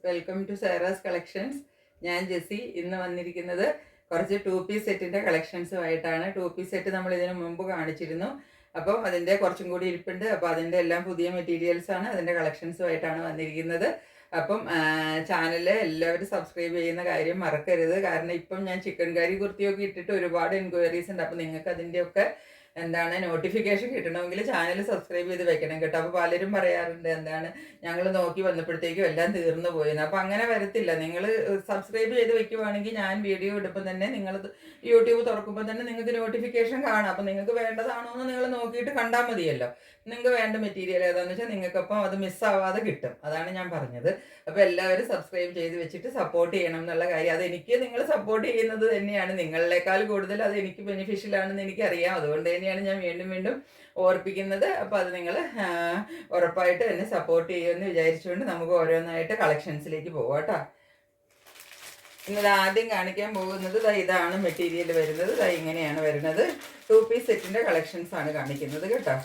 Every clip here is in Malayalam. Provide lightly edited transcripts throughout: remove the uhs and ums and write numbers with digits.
വെൽക്കം ടു സേറാസ് കളക്ഷൻസ്. ഞാൻ ജെസ്സി. ഇന്ന് വന്നിരിക്കുന്നത് കുറച്ച് 2 പീസ് സെറ്റിൻ്റെ കളക്ഷൻസുമായിട്ടാണ്. 2 പീസ് സെറ്റ് നമ്മൾ ഇതിനു മുമ്പ് കാണിച്ചിരുന്നു. അപ്പം അതിൻ്റെ കുറച്ചും കൂടി ഇരിപ്പുണ്ട്. അപ്പോൾ അതിൻ്റെ എല്ലാം പുതിയ മെറ്റീരിയൽസാണ്, അതിൻ്റെ കളക്ഷൻസുമായിട്ടാണ് വന്നിരിക്കുന്നത്. അപ്പം ചാനൽ എല്ലാവരും സബ്സ്ക്രൈബ് ചെയ്യുന്ന കാര്യം മറക്കരുത്. കാരണം ഇപ്പം ഞാൻ ചിക്കൻ കറി കുർത്തിയൊക്കെ ഇട്ടിട്ട് ഒരുപാട് എൻക്വയറീസ് ഉണ്ട്. അപ്പം നിങ്ങൾക്ക് അതിൻ്റെയൊക്കെ നോട്ടിഫിക്കേഷൻ കിട്ടണമെങ്കിൽ ചാനൽ സബ്സ്ക്രൈബ് ചെയ്ത് വെക്കണം കേട്ടോ. അപ്പോൾ പലരും പറയാറുണ്ട് ഞങ്ങൾ നോക്കി വന്നപ്പോഴത്തേക്കും എല്ലാം തീർന്നു പോയെന്ന്. അപ്പോൾ അങ്ങനെ വരത്തില്ല. നിങ്ങൾ സബ്സ്ക്രൈബ് ചെയ്ത് വെക്കുവാണെങ്കിൽ ഞാൻ വീഡിയോ ഇടുമ്പോൾ തന്നെ നിങ്ങൾ യൂട്യൂബ് തുറക്കുമ്പോൾ തന്നെ നിങ്ങൾക്ക് നോട്ടിഫിക്കേഷൻ കാണാം. അപ്പോൾ നിങ്ങൾക്ക് വേണ്ടതാണോ എന്ന് നിങ്ങൾ നോക്കിയിട്ട് കണ്ടാൽ മതിയല്ലോ. നിങ്ങൾക്ക് വേണ്ട മെറ്റീരിയൽ ഏതാണെന്ന് വെച്ചാൽ നിങ്ങൾക്കപ്പം അത് മിസ്സാവാതെ കിട്ടും. അതാണ് ഞാൻ പറഞ്ഞത്. അപ്പോൾ എല്ലാവരും സബ്സ്ക്രൈബ് ചെയ്ത് വെച്ചിട്ട് സപ്പോർട്ട് ചെയ്യണം എന്നുള്ള കാര്യം. അതെനിക്ക് നിങ്ങൾ സപ്പോർട്ട് ചെയ്യുന്നത് തന്നെയാണ്. നിങ്ങളെക്കാൾ കൂടുതൽ അത് എനിക്ക് ബെനിഫിഷ്യലാണെന്ന് എനിക്കറിയാം. അതുകൊണ്ട് തന്നെയാണ് ഞാൻ വീണ്ടും വീണ്ടും ഓർപ്പിക്കുന്നത്. അപ്പോൾ അത് നിങ്ങൾ ഉറപ്പായിട്ട് എന്നെ സപ്പോർട്ട് ചെയ്യുമെന്ന് വിചാരിച്ചുകൊണ്ട് നമുക്ക് ഓരോന്നായിട്ട് കളക്ഷൻസിലേക്ക് പോകാം കേട്ടോ. ഇന്നത് ആദ്യം കാണിക്കാൻ പോകുന്നത് ഇതാണ് മെറ്റീരിയൽ വരുന്നത്. ഇങ്ങനെയാണ് വരുന്നത്. 2 പീസ് സെറ്റിൻ്റെ കളക്ഷൻസ് ആണ് കാണിക്കുന്നത് കേട്ടോ.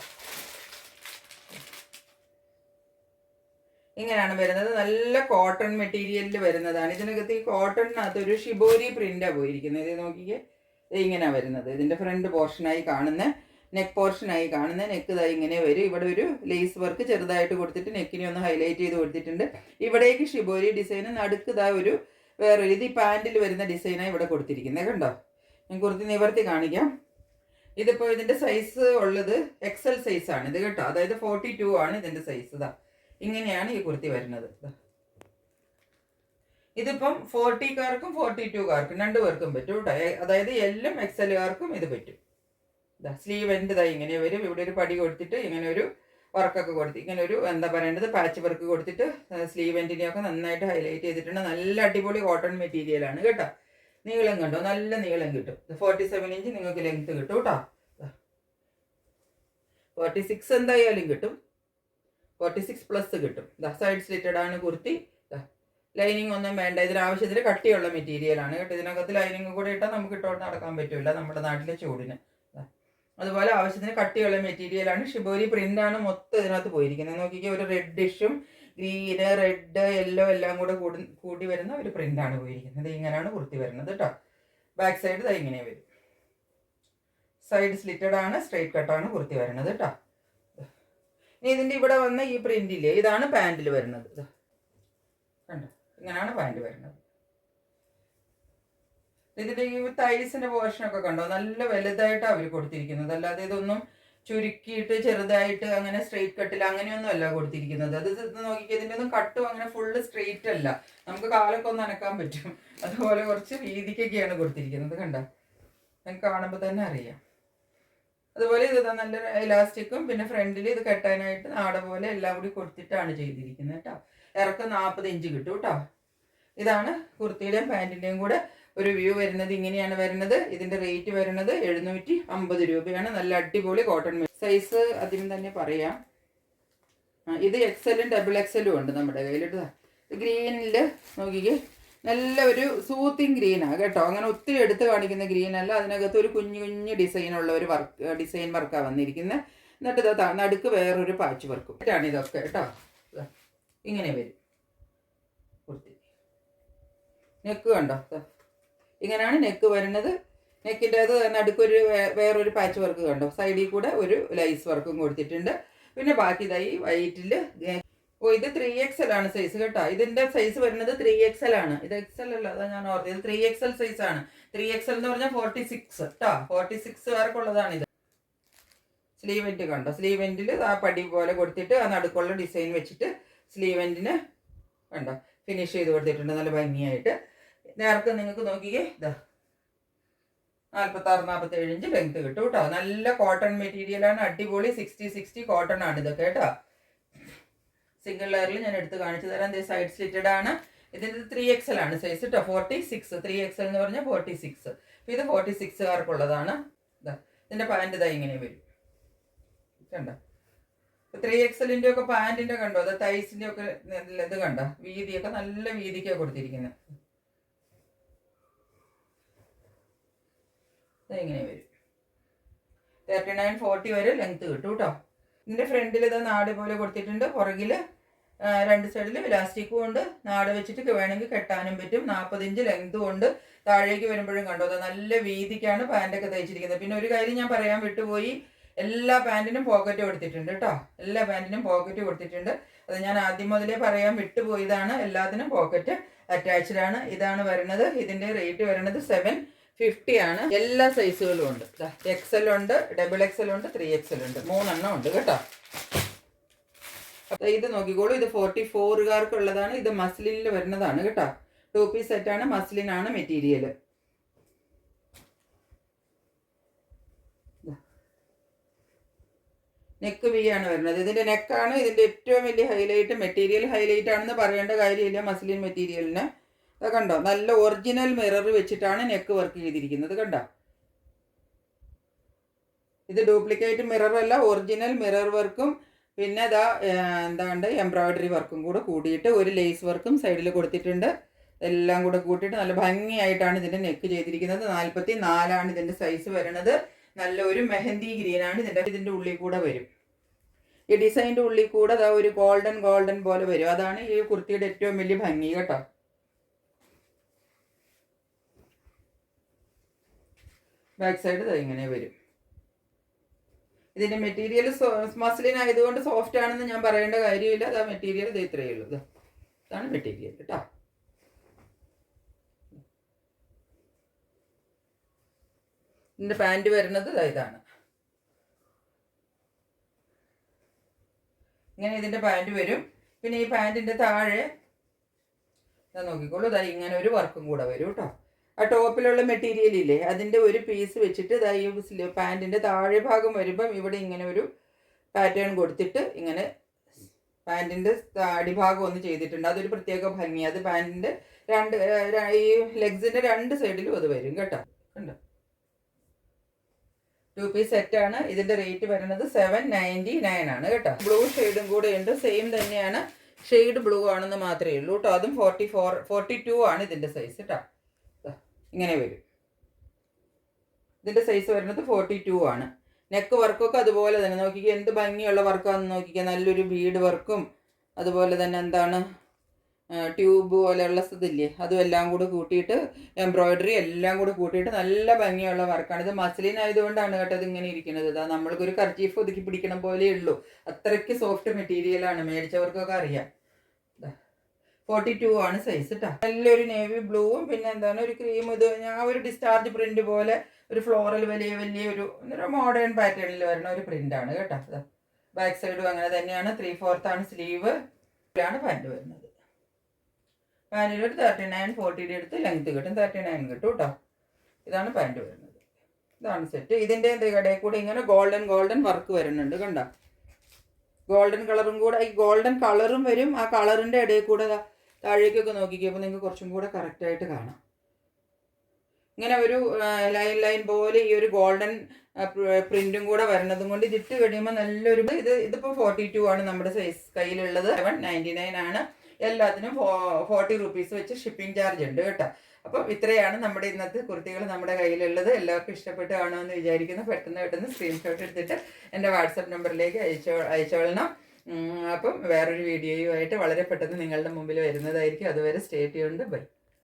ഇങ്ങനെയാണ് വരുന്നത്. നല്ല കോട്ടൺ മെറ്റീരിയലിൽ വരുന്നതാണ്. ഇതിനകത്ത് ഈ കോട്ടണിനകത്ത് ഒരു ഷിബോരി പ്രിൻ്റാണ് പോയിരിക്കുന്നത്. ഇത് നോക്കിക്കേ, ഇങ്ങനെയാണ് വരുന്നത്. ഇതിൻ്റെ ഫ്രണ്ട് പോർഷനായി കാണുന്ന, നെക്ക് പോർഷനായി കാണുന്ന നെക്ക് ഇങ്ങനെ വരും. ഇവിടെ ഒരു ലേസ് വർക്ക് ചെറുതായിട്ട് കൊടുത്തിട്ട് നെക്കിനെ ഒന്ന് ഹൈലൈറ്റ് ചെയ്ത് കൊടുത്തിട്ടുണ്ട്. ഇവിടേക്ക് ഷിബോരി ഡിസൈന്, നടുക്ക് ഒരു വേറൊരു ഇത് ഈ പാൻറ്റിൽ വരുന്ന ഡിസൈനാണ് ഇവിടെ കൊടുത്തിരിക്കുന്നത്. കണ്ടോ, ഞാൻ കുർത്തി നിവർത്തി കാണിക്കാം. ഇതിപ്പോൾ ഇതിൻ്റെ സൈസ് ഉള്ളത് XL സൈസാണ് ഇത് കേട്ടോ. അതായത് 42 ആണ് ഇതിൻ്റെ സൈസ്. ഇങ്ങനെയാണ് ഈ കുർത്തി വരുന്നത്. ഇതിപ്പം 40-കാർക്കും 42-കാർക്കും രണ്ടുപേർക്കും പറ്റും കേട്ടോ. അതായത് എല്ലും XL-കാർക്കും ഇത് പറ്റും. സ്ലീവ് എൻഡ് ഇങ്ങനെ വരും. ഇവിടെ ഒരു പടി കൊടുത്തിട്ട് ഇങ്ങനെ ഒരു വർക്കൊക്കെ കൊടുത്ത് ഇങ്ങനെ ഒരു പാച്ച് വർക്ക് കൊടുത്തിട്ട് സ്ലീവ് എൻഡിനെയൊക്കെ നന്നായിട്ട് ഹൈലൈറ്റ് ചെയ്തിട്ടുണ്ട്. നല്ല അടിപൊളി കോട്ടൺ മെറ്റീരിയലാണ് കേട്ടോ. നീളം കണ്ടോ, നല്ല നീളം കിട്ടും. 47 ഇഞ്ച് നിങ്ങൾക്ക് ലെങ്ത് കിട്ടും കേട്ടോ. 46 എന്തായാലും കിട്ടും. 46+ കിട്ടും. സൈഡ് സ്ലിറ്റഡ് ആണ് കുർത്തി. ലൈനിങ് ഒന്നും വേണ്ട. ഇതിനാവശ്യത്തിന് കട്ടിയുള്ള മെറ്റീരിയലാണ് കേട്ടോ. ഇതിനകത്ത് ലൈനിങ് കൂടെ ഇട്ടാൽ നമുക്ക് ഇട്ടോട്ട് നടക്കാൻ പറ്റില്ല നമ്മുടെ നാട്ടിലെ ചൂടിന്. അതുപോലെ ആവശ്യത്തിന് കട്ടിയുള്ള മെറ്റീരിയലാണ്. ഷിബോരി പ്രിൻ്റാണ് മൊത്തം ഇതിനകത്ത് പോയിരിക്കുന്നത്. നോക്കിക്കുക, ഒരു റെഡിഷും ഗ്രീന്, റെഡ്, യെല്ലോ എല്ലാം കൂടെ കൂടി വരുന്ന ഒരു പ്രിൻ്റാണ് പോയിരിക്കുന്നത്. ഇങ്ങനെയാണ് കുർത്തി വരുന്നത് കേട്ടോ. ബാക്ക് സൈഡ് ഇങ്ങനെ വരും. സൈഡ് സ്ലിറ്റഡ് ആണ്, സ്ട്രെയിറ്റ് കട്ടാണ് കുർത്തി വരുന്നത് കേട്ടോ. ഇനി ഇതിൻ്റെ ഇവിടെ വന്ന ഈ പ്രിന്റില്ലേ, ഇതാണ് പാൻറ്റിൽ വരുന്നത്. കണ്ടോ, ഇങ്ങനെയാണ് പാൻറ്റ് വരുന്നത്. ഇതിൻ്റെ ഈ തൈസിൻ്റെ പോർഷനൊക്കെ കണ്ടോ, നല്ല വലുതായിട്ടാണ് അവർ കൊടുത്തിരിക്കുന്നത്. അല്ലാതെ ഇതൊന്നും ചുരുക്കിയിട്ട് ചെറുതായിട്ട് അങ്ങനെ സ്ട്രെയിറ്റ് കട്ടിൽ അങ്ങനെയൊന്നും അല്ല കൊടുത്തിരിക്കുന്നത്. അത് നോക്കിക്കുക, ഇതിൻ്റെ ഒന്നും കട്ടും അങ്ങനെ ഫുള്ള് സ്ട്രെയിറ്റ് അല്ല. നമുക്ക് കാലൊക്കെ ഒന്ന് അനക്കാൻ പറ്റും. അതുപോലെ കുറച്ച് വീതിക്കൊക്കെയാണ് കൊടുത്തിരിക്കുന്നത്. കണ്ടോ, നമുക്ക് കാണുമ്പോൾ തന്നെ അറിയാം. അതുപോലെ ഇത് നല്ല ഇലാസ്റ്റിക്കും പിന്നെ ഫ്രണ്ടിൽ ഇത് കെട്ടാനായിട്ട് നാട പോലെ എല്ലാം കൂടി കൊടുത്തിട്ടാണ് ചെയ്തിരിക്കുന്നത് കേട്ടോ. ഇറക്കം 40 ഇഞ്ച് കിട്ടും കേട്ടോ. ഇതാണ് കുർത്തിയുടെയും പാൻറ്റിൻ്റെയും കൂടെ ഒരു വ്യൂ വരുന്നത്. ഇങ്ങനെയാണ് വരുന്നത്. ഇതിൻ്റെ റേറ്റ് വരുന്നത് 750 രൂപയാണ്. നല്ല അടിപൊളി കോട്ടൺ സൈസ് ആദ്യം തന്നെ പറയാം. ഇത് XL-ഉം XXL-ഉം ഉണ്ട് നമ്മുടെ കയ്യിൽ. ഗ്രീനിൽ നോക്കിക്കേ, നല്ല ഒരു സൂത്തിങ് ഗ്രീനാണ് കേട്ടോ. അങ്ങനെ ഒത്തിരി എടുത്ത് കാണിക്കുന്ന ഗ്രീനല്ല. അതിനകത്ത് ഒരു കുഞ്ഞു കുഞ്ഞു ഡിസൈനുള്ള ഒരു ഡിസൈൻ വർക്കാണ് വന്നിരിക്കുന്നത്. എന്നിട്ട് നടുക്ക് വേറൊരു പാച്ച് വർക്കും ആണ് ഇതൊക്കെ കേട്ടോ. ഇങ്ങനെ വരും കുർത്തി. നെക്ക് കണ്ടോ, ഇങ്ങനെയാണ് നെക്ക് വരുന്നത്. നെക്കിൻ്റെ അത് നടുക്കൊരു വേറൊരു പാച്ച് വർക്ക് കണ്ടോ. സൈഡിൽ കൂടെ ഒരു ലൈസ് വർക്കും കൊടുത്തിട്ടുണ്ട്. പിന്നെ ബാക്കി ഇതായി വൈറ്റിൽ. ഇത് 3XL ആണ് സൈസ് കേട്ടോ. ഇതിൻ്റെ സൈസ് വരുന്നത് 3XL ആണ്. ഇത് XL അല്ല, അതാ ഞാൻ ഓർത്തത്. 3XL സൈസാണ്. 3XL എന്ന് പറഞ്ഞാൽ 46 കേട്ടോ. 46-കാർക്കുള്ളതാണ് ഇത്. സ്ലീവ് എൻഡ് കണ്ടോ, സ്ലീവ് എൻഡിൽ ആ പടി പോലെ കൊടുത്തിട്ട് ആ നടുക്കുള്ള ഡിസൈൻ വെച്ചിട്ട് സ്ലീവ് എൻഡിന് കണ്ടോ ഫിനിഷ് ചെയ്ത് കൊടുത്തിട്ടുണ്ട് നല്ല ഭംഗിയായിട്ട്. നേർക്ക് നിങ്ങൾക്ക് നോക്കിക്കേ, 46-47 ഇഞ്ച് ലെങ്ത് കിട്ടും കേട്ടോ. നല്ല കോട്ടൺ മെറ്റീരിയലാണ്. അടിപൊളി 60 കോട്ടൺ ആണ് ഇതൊക്കെ കേട്ടോ. സിംഗിൾ ലെയറിൽ ഞാൻ എടുത്ത് കാണിച്ചു തരാം. സൈഡ് സ്ലിറ്റഡ് ആണ്. ഇതിൻ്റെ 3XL ആണ് സൈസ് കേട്ടോ. 46 3XL എന്ന് പറഞ്ഞാൽ 46. അപ്പോൾ ഇത് 46-കാർക്കുള്ളതാണ്. ഇതിൻ്റെ പാൻറ്റ് ഇങ്ങനെ വരും കണ്ടോ. 3XL-ൻ്റെ ഒക്കെ പാൻറ്റിൻ്റെ കണ്ടോ, തൈസിൻ്റെ ഒക്കെ ഇത് കണ്ടോ, വീതിയൊക്കെ നല്ല വീതിക്കാണ് കൊടുത്തിരിക്കുന്നത്. ഇങ്ങനെ വരും. 39-40 വരെ ലെങ്ത് കിട്ടും കേട്ടോ. ഇതിൻ്റെ ഫ്രണ്ടിൽ നാട് പോലെ കൊടുത്തിട്ടുണ്ട്. പുറകിൽ രണ്ട് സൈഡിലും ഇലാസ്റ്റിക്കും ഉണ്ട്. നാട് വെച്ചിട്ട് വേണമെങ്കിൽ കെട്ടാനും പറ്റും. 40 ഇഞ്ച് ലെങ്തും ഉണ്ട്. താഴേക്ക് വരുമ്പോഴും കണ്ടോ, അത് നല്ല വീതിക്കാണ് പാൻറ്റൊക്കെ തയ്ച്ചിരിക്കുന്നത്. പിന്നെ ഒരു കാര്യം ഞാൻ പറയാൻ വിട്ടുപോയി, എല്ലാ പാൻറ്റിനും പോക്കറ്റ് കൊടുത്തിട്ടുണ്ട് കേട്ടോ. എല്ലാ പാൻറ്റിനും പോക്കറ്റ് കൊടുത്തിട്ടുണ്ട്. അത് ഞാൻ ആദ്യം മുതലേ പറയാൻ വിട്ടുപോയതാണ്. എല്ലാത്തിനും പോക്കറ്റ് അറ്റാച്ച്ഡ് ആണ്. ഇതാണ് വരുന്നത്. ഇതിൻ്റെ റേറ്റ് വരുന്നത് 750 ആണ്. എല്ലാ സൈസുകളും ഉണ്ട്. XL ഉണ്ട്, XXL ഉണ്ട്, 3XL ഉണ്ട്. 3 എണ്ണം ഉണ്ട് കേട്ടോ. അപ്പോൾ ഇത് നോക്കിക്കോളൂ. ഇത് 44കാർക്കുള്ളതാണ്. ഇത് മസ്ലിനിൽ വരുന്നതാണ് കേട്ടോ. 2 പീസ് സെറ്റാണ്. മസ്ലിനാണ് മെറ്റീരിയൽ. നെക്ക് വി ആണ് വരുന്നത്. ഇതിൻ്റെ നെക്കാണ് ഇതിൻ്റെ ഏറ്റവും വലിയ ഹൈലൈറ്റ്. മെറ്റീരിയൽ ഹൈലൈറ്റ് ആണെന്ന് പറയേണ്ട കാര്യമില്ല മസ്ലിൻ മെറ്റീരിയലിന്. അത് കണ്ടോ, നല്ല ഒറിജിനൽ മിറർ വെച്ചിട്ടാണ് നെക്ക് വർക്ക് ചെയ്തിരിക്കുന്നത്. കണ്ടോ, ഇത് ഡ്യൂപ്ലിക്കേറ്റ് മിറർ അല്ല, ഒറിജിനൽ മിറർ വർക്കും പിന്നെ അതാ എന്താണ്ട് എംബ്രോയിഡറി വർക്കും കൂടെ കൂടിയിട്ട് ഒരു ലേസ് വർക്കും സൈഡിൽ കൊടുത്തിട്ടുണ്ട്. എല്ലാം കൂടെ കൂട്ടിയിട്ട് നല്ല ഭംഗിയായിട്ടാണ് ഇതിൻ്റെ നെക്ക് ചെയ്തിരിക്കുന്നത്. 44 ഇതിൻ്റെ സൈസ് വരുന്നത്. നല്ലൊരു മെഹന്തി ഗ്രീനാണ് ഇതിൻ്റെ ഉള്ളിൽ കൂടെ വരും. ഈ ഡിസൈൻ്റെ ഉള്ളിൽ കൂടെ അതാ ഒരു ഗോൾഡൻ പോലെ വരും. അതാണ് ഈ കുർത്തിയുടെ ഏറ്റവും വലിയ ഭംഗി കേട്ടോ. ബാക്ക് സൈഡ് ഇങ്ങനെ വരും. ഇതിൻ്റെ മെറ്റീരിയൽ മസ്ലിൻ ആയതുകൊണ്ട് സോഫ്റ്റ് ആണെന്ന് ഞാൻ പറയേണ്ട കാര്യമില്ല. അതാ മെറ്റീരിയൽ ഇത് ഇത്രയേ ഉള്ളൂ. ഇതാണ് മെറ്റീരിയൽ കേട്ടോ. ഇതിൻ്റെ പാൻറ് വരുന്നത് ഇതാണ്. ഇങ്ങനെ ഇതിൻ്റെ പാൻറ് വരും. പിന്നെ ഈ പാൻറ്റിൻ്റെ താഴെ നോക്കിക്കോളൂ, ഇങ്ങനെ ഒരു വർക്കും കൂടെ വരും കേട്ടോ. ആ ടോപ്പിലുള്ള മെറ്റീരിയൽ ഇല്ലേ, അതിൻ്റെ ഒരു പീസ് വെച്ചിട്ട് ഈ പാൻറ്റിൻ്റെ താഴെ ഭാഗം വരുമ്പം ഇവിടെ ഇങ്ങനെ ഒരു പാറ്റേൺ കൊടുത്തിട്ട് ഇങ്ങനെ പാൻറ്റിൻ്റെ അടിഭാഗം ഒന്ന് ചെയ്തിട്ടുണ്ട്. അതൊരു പ്രത്യേക ഭംഗി. അത് പാൻറ്റിൻ്റെ ഈ ലെഗ്സിൻ്റെ 2 സൈഡിലും അത് വരും കേട്ടോ. കണ്ടോ, 2 പീസ് സെറ്റാണ്. ഇതിൻ്റെ റേറ്റ് വരുന്നത് 799 ആണ് കേട്ടോ. ബ്ലൂ ഷെയ്ഡും കൂടെ ഉണ്ട്. സെയിം തന്നെയാണ്, ഷെയ്ഡ് ബ്ലൂ ആണെന്ന് മാത്രമേ ഉള്ളൂ കേട്ടോ. അതും 42 ആണ് ഇതിൻ്റെ സൈസ് കേട്ടോ. ഇങ്ങനെ വരും. ഇതിൻ്റെ സൈസ് വരുന്നത് 42 ആണ്. നെക്ക് വർക്കൊക്കെ അതുപോലെ തന്നെ നോക്കിക്കുക, എന്ത് ഭംഗിയുള്ള വർക്കാണെന്ന് നോക്കിക്കുക. നല്ലൊരു ബീഡ് വർക്കും അതുപോലെ തന്നെ എന്താണ് ട്യൂബ് പോലെയുള്ള ഇതില്ലേ, അതും എല്ലാം കൂടെ കൂട്ടിയിട്ട് എംബ്രോയിഡറി എല്ലാം കൂടെ കൂട്ടിയിട്ട് നല്ല ഭംഗിയുള്ള വർക്കാണ്. ഇത് മസ്ലിൻ ആയതുകൊണ്ടാണ് കേട്ടോ ഇത് ഇങ്ങനെ ഇരിക്കുന്നത്. ഇതാ നമ്മൾക്കൊരു കർച്ചീഫ് ഒതുക്കി പിടിക്കണം പോലെ ഉള്ളൂ. അത്രയ്ക്ക് സോഫ്റ്റ് മെറ്റീരിയലാണ്. മേടിച്ചവർക്കൊക്കെ അറിയാം. 42 ആണ് സൈസ് കേട്ടോ. നല്ലൊരു നേവി ബ്ലൂവും പിന്നെ എന്താണ് ഒരു ക്രീം. ഇത് ഞാൻ ഒരു ഡിസ്ചാർജ് പ്രിന്റ് പോലെ ഒരു ഫ്ലോറൽ വലിയൊരു മോഡേൺ പാറ്റേണിൽ വരുന്ന ഒരു പ്രിന്റാണ് കേട്ടോ. ബാക്ക് സൈഡും അങ്ങനെ തന്നെയാണ്. 3/4 ആണ് സ്ലീവ്. ാണ് പാൻറ് വരുന്നത്. പാൻറ്റിൽ ഒരു 39 40 എടുത്ത് ലെങ്ത് കിട്ടും. 39 കിട്ടും കേട്ടോ. ഇതാണ് പാൻറ് വരുന്നത്. ഇതാണ് സെറ്റ്. ഇതിൻ്റെ ഇടയിൽ കൂടെ ഇങ്ങനെ ഗോൾഡൻ വർക്ക് വരുന്നുണ്ട് കണ്ടോ. ഗോൾഡൻ കളറും കൂടെ, ഈ ഗോൾഡൻ കളറും വരും. ആ കളറിൻ്റെ ഇടയിൽ കൂടെ താഴേക്കൊക്കെ നോക്കിക്കപ്പോൾ നിങ്ങൾക്ക് കുറച്ചും കൂടെ കറക്റ്റായിട്ട് കാണാം. ഇങ്ങനെ ഒരു ലൈൻ പോലെ ഈ ഒരു ഗോൾഡൻ പ്രിന്റും കൂടെ വരുന്നതും കൊണ്ട് ഇതിട്ട് കഴിയുമ്പോൾ നല്ലൊരു ഇതിപ്പോൾ 42 ആണ് നമ്മുടെ സൈസ് കയ്യിലുള്ളത്. 799 ആണ്. എല്ലാത്തിനും 40 rupees വെച്ച് ഷിപ്പിംഗ് ചാർജ് ഉണ്ട് കേട്ടോ. അപ്പം ഇത്രയാണ് നമ്മുടെ ഇന്നത്തെ കുർത്തികൾ നമ്മുടെ കയ്യിലുള്ളത്. എല്ലാവർക്കും ഇഷ്ടപ്പെട്ട് കാണുമെന്ന് വിചാരിക്കുന്നു. പെട്ടെന്ന് സ്ക്രീൻഷോട്ട് എടുത്തിട്ട് എൻ്റെ വാട്സപ്പ് നമ്പറിലേക്ക് അയച്ചോളണം. അപ്പം വേറൊരു വീഡിയോയുമായിട്ട് വളരെ പെട്ടെന്ന് നിങ്ങളുടെ മുമ്പിൽ വരുന്നതായിരിക്കും. അതുവരെ സ്റ്റേ ട്യൂൺഡ്. ബൈ.